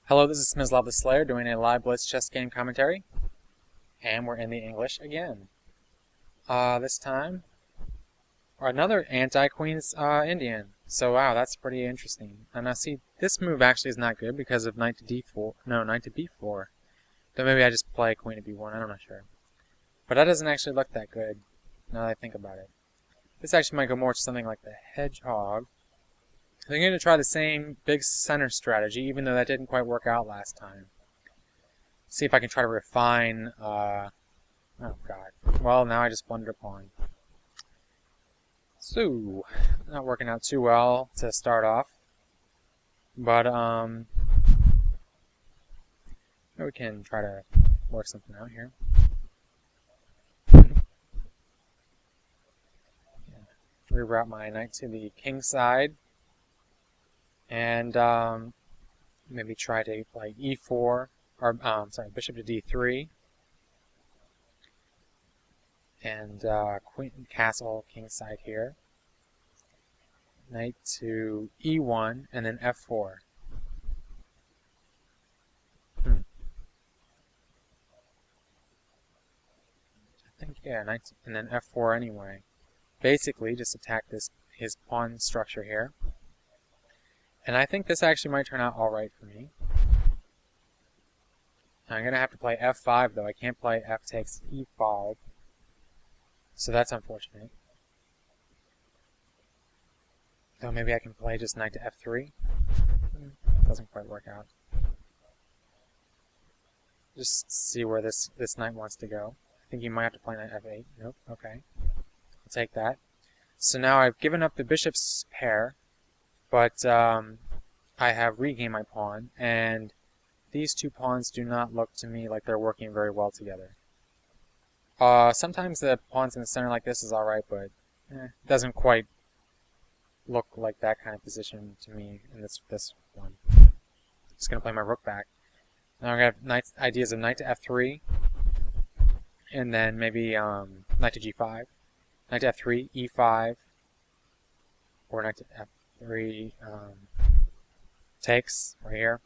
Hello, this is Smislav the Slayer doing a live Blitz chess game commentary, and we're in the English again. This time, another anti-Queen's Indian. So wow, that's pretty interesting. And now see, this move actually is not good because of knight to d4. No, knight to b4. Then maybe I just play queen to b1. I'm not sure. But that doesn't actually look that good now that I think about it. This actually might go more to something like the hedgehog. I'm going to try the same big center strategy, even though that didn't quite work out last time. See if I can try to refine, oh god. Well, now I just blundered a pawn. So, not working out too well to start off. But, we can try to work something out here. Reroute my knight to the king side. And, maybe try to play e4, or, bishop to d3. And, queen, castle, king side here. Knight to e1, and then f4. I think, yeah, knight, and then f4 anyway. Basically, just attack his pawn structure here. And I think this actually might turn out alright for me. I'm going to have to play f5, though. I can't play f takes e5. So that's unfortunate. Though maybe I can play just knight to f3. Doesn't quite work out. Just see where this knight wants to go. I think you might have to play knight f8. Nope, okay. I'll take that. So now I've given up the bishop's pair, but I have regained my pawn, and these two pawns do not look to me like they're working very well together. Sometimes the pawns in the center like this is alright, but it doesn't quite look like that kind of position to me in this one. Just gonna play my rook back. Now I'm gonna have ideas of knight to f3, and then maybe knight to g5, knight to f3, e5, or knight to f3 takes right here.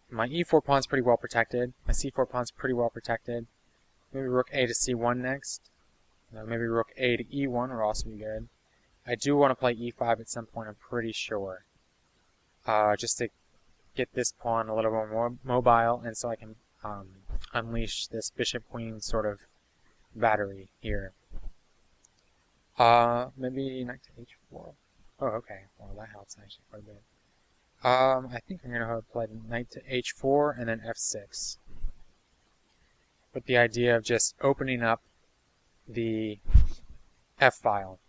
My e4 pawn's pretty well protected. My c4 pawn's pretty well protected. Maybe rook a to c1 next. Maybe rook a to e1 would also be good. I do want to play e5 at some point, I'm pretty sure. Just to get this pawn a little more mobile, and so I can unleash this bishop-queen sort of battery here. Maybe knight to h4. Oh, okay. Well, that helps actually quite a bit. I think I'm going to play knight to h4 and then f6. With the idea of just opening up the f-file.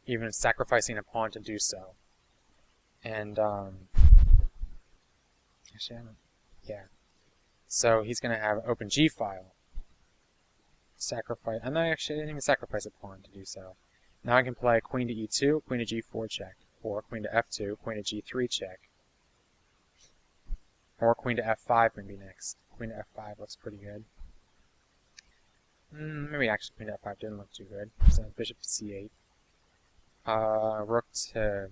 Even sacrificing a pawn to do so. And, actually, yeah. So he's going to have open g-file. Sacrifice, and I actually didn't even sacrifice a pawn to do so. Now I can play queen to e2, queen to g4 check. Or queen to f2, queen to g3 check. Or queen to f5 maybe next. Queen to f5 looks pretty good. Maybe actually queen to f5 didn't look too good. So bishop to c8. Rook to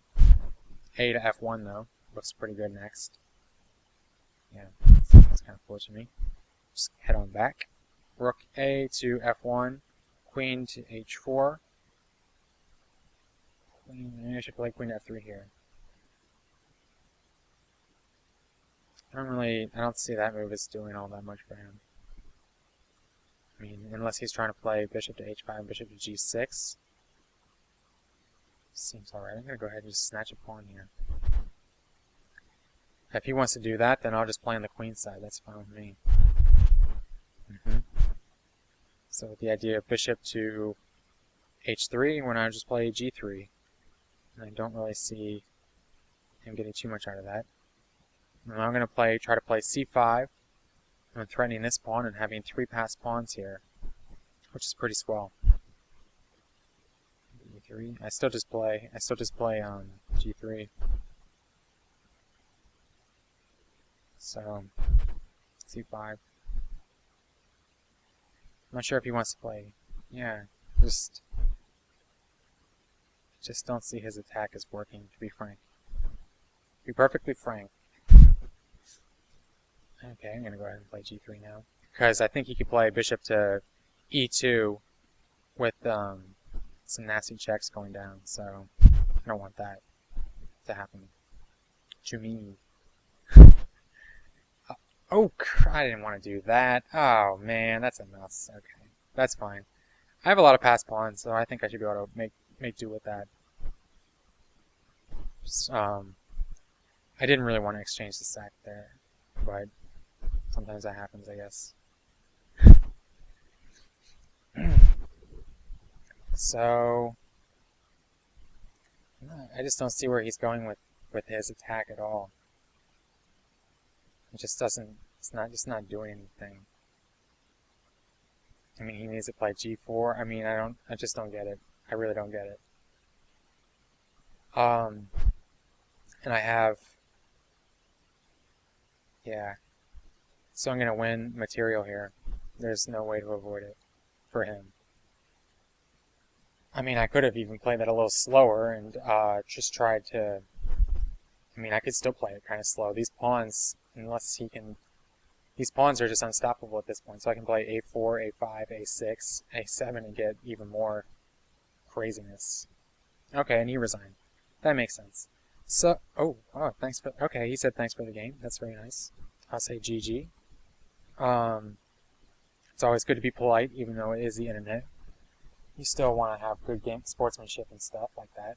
a to f1 though. Looks pretty good next. Yeah, that's kind of foolish of me. Just head on back. Rook a to f1. Queen to h4. Maybe I should play queen to f3 here. I don't see that move as doing all that much for him. I mean, unless he's trying to play bishop to h5, bishop to g6. Seems alright. I'm going to go ahead and just snatch a pawn here. If he wants to do that, then I'll just play on the queen side. That's fine with me. So with the idea of bishop to h3, we're now just play g3. And I don't really see him getting too much out of that. And I'm going to try to play c5. I'm threatening this pawn and having 3 passed pawns here, which is pretty swell. E3. I still just play g3. So c5. I'm not sure if he wants to play. Yeah, just don't see his attack as working, to be frank. To be perfectly frank, Okay, I'm going to go ahead and play g3 now. Because I think he could play bishop to e2 with some nasty checks going down, so I don't want that to happen to me. Oh, I didn't want to do that. Oh, man, that's a mess. Okay, that's fine. I have a lot of passed pawns, so I think I should be able to make do with that. Just, I didn't really want to exchange the sack there, but sometimes that happens, I guess. So, I just don't see where he's going with his attack at all. It just doesn't, it's not doing anything. I mean, he needs to play g4. I mean, I just don't get it. I really don't get it. And I have, yeah. So I'm going to win material here. There's no way to avoid it for him. I mean, I could have even played that a little slower and just tried to... I mean, I could still play it kind of slow. These pawns, unless he can... These pawns are just unstoppable at this point. So I can play a4, a5, a6, a7 and get even more craziness. Okay, and he resigned. That makes sense. So, oh, thanks for... Okay, he said thanks for the game. That's very nice. I'll say GG. It's always good to be polite, even though it is the internet. You still want to have good game sportsmanship and stuff like that.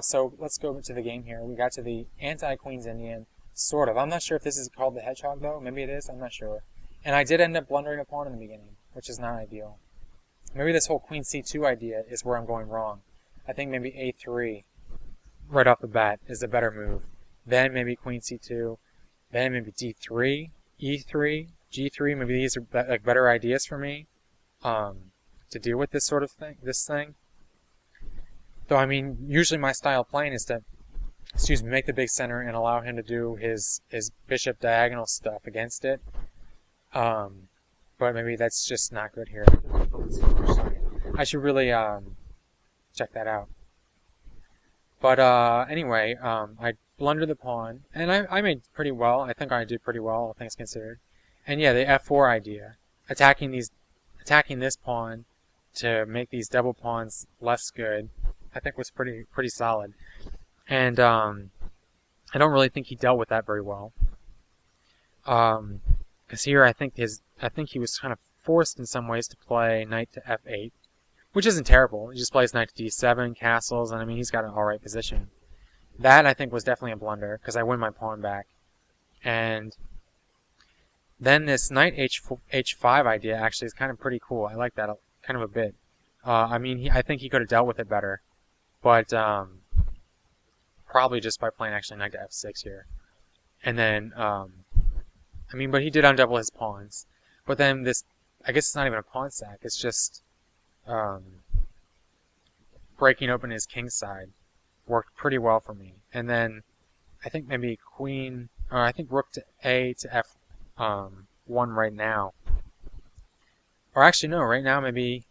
So let's go to the game here. We got to the anti-Queen's Indian, sort of. I'm not sure if this is called the Hedgehog, though. Maybe it is. I'm not sure. And I did end up blundering a pawn in the beginning, which is not ideal. Maybe this whole Queen C2 idea is where I'm going wrong. I think maybe A3, right off the bat, is a better move. Then maybe Queen C2. Then maybe D3, E3, G3. Maybe these are like better ideas for me. To deal with this sort of thing, Though, I mean, usually my style of playing is to, make the big center and allow him to do his bishop diagonal stuff against it. But maybe that's just not good here. I should really, check that out. But, anyway, I blundered the pawn, and I made pretty well. I think I did pretty well, all things considered. And yeah, the F4 idea. Attacking this pawn to make these double pawns less good, I think was pretty solid. And I don't really think he dealt with that very well. Because here I think he was kind of forced in some ways to play knight to F8, which isn't terrible. He just plays knight to D7, castles, and I mean he's got an alright position. That I think was definitely a blunder because I win my pawn back. And then this knight H5 idea actually is kind of pretty cool. I like that kind of a bit. I mean, I think he could have dealt with it better, but probably just by playing actually knight to F6 here. And then, I mean, but he did undouble his pawns. But then this, I guess it's not even a pawn sack. It's just breaking open his king side worked pretty well for me. And then I think maybe I think rook to A to F1 right now. Or actually, no, right now maybe,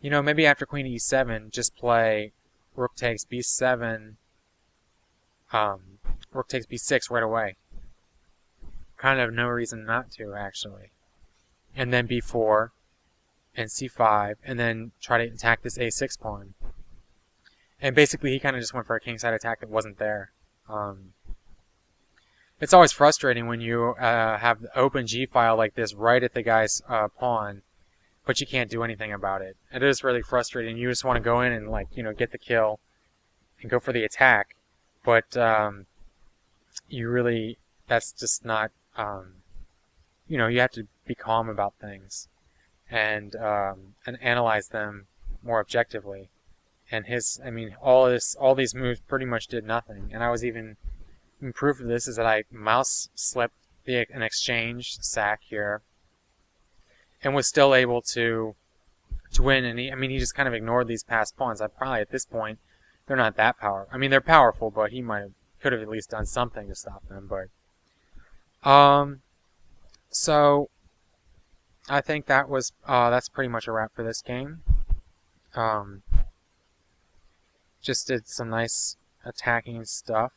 maybe after queen to E7, just play rook takes B7, rook takes B6 right away. Kind of no reason not to, actually. And then B4 and C5, and then try to attack this A6 pawn. And basically, he kind of just went for a kingside attack that wasn't there. It's always frustrating when you have the open G file like this right at the guy's pawn, but you can't do anything about it. It is really frustrating. You just want to go in and get the kill and go for the attack, but that's just not. You have to be calm about things and analyze them more objectively. And all these moves pretty much did nothing. And I was even proof of this is that I mouse slipped an exchange sack here, and was still able to win. And he just kind of ignored these passed pawns. Probably at this point they're not that powerful. I mean, they're powerful, but he could have at least done something to stop them. But so I think that's pretty much a wrap for this game. Just did some nice attacking stuff.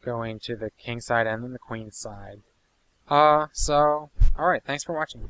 going to the king side and then the queen side. Alright, thanks for watching.